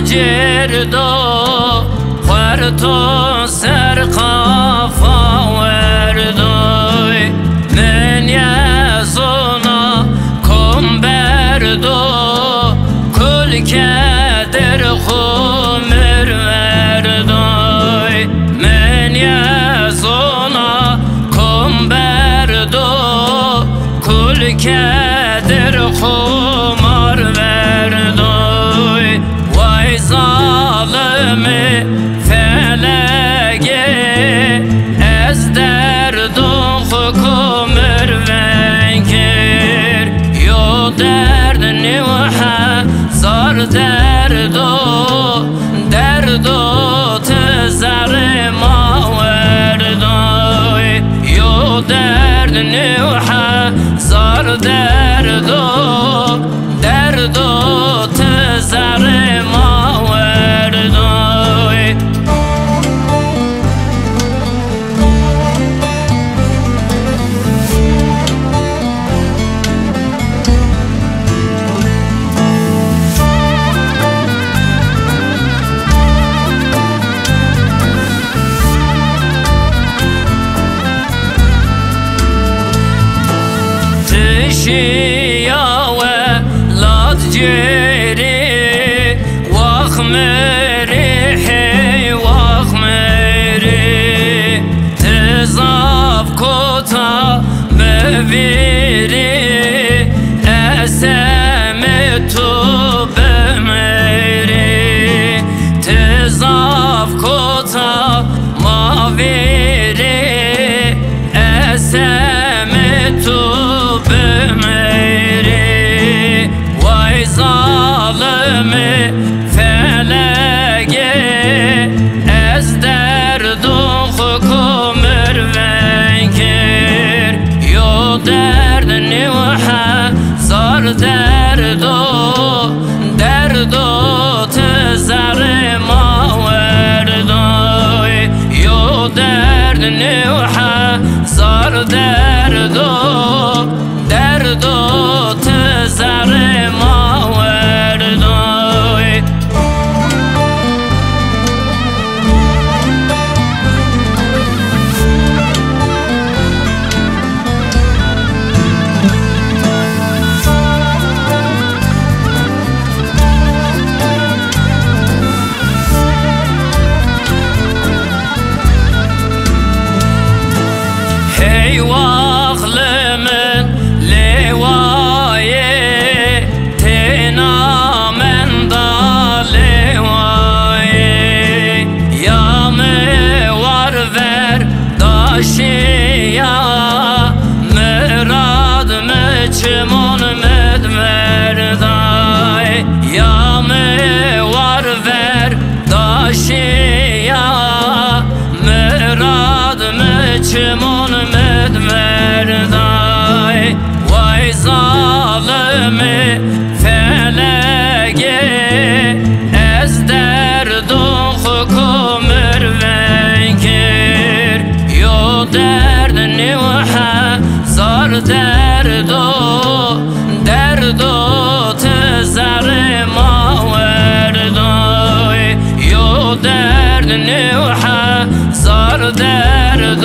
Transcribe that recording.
جردو خورتو سر قافا وردوی من یزونا کم بردو کل کدر خمر وردوی من یزونا کم بردو کل کدر خمر وردوی وای ظالمی فلگه از درد و خکمر ونکر یو درد نیوحه زار درد و تزر ما وردوی یو درد نیوحه زار درد و تزر ما وردوی تشيا ولاد جيري واخمري حي واخمري تزاف كوتا بفيري اسمتو بميري تزاف كوتا ما فيري اسمتو بميري واي ظالمي فلقي از درد و خکمر ونکر یو درد نیوحه زار درد و تزر ما وردوی یو درد نیوحه زار درد و تزر ما وردوی هی واخل من لواye tena men da levaye ya me var ver daşiya murad me çimon medverday ya me var ver daşiya murad me çimon medverday vay zalimi felege ez derd و خکمر ونکر یو درد نیوحه زار درد و تزر ما وردوی یو درد نیوحه زار درد و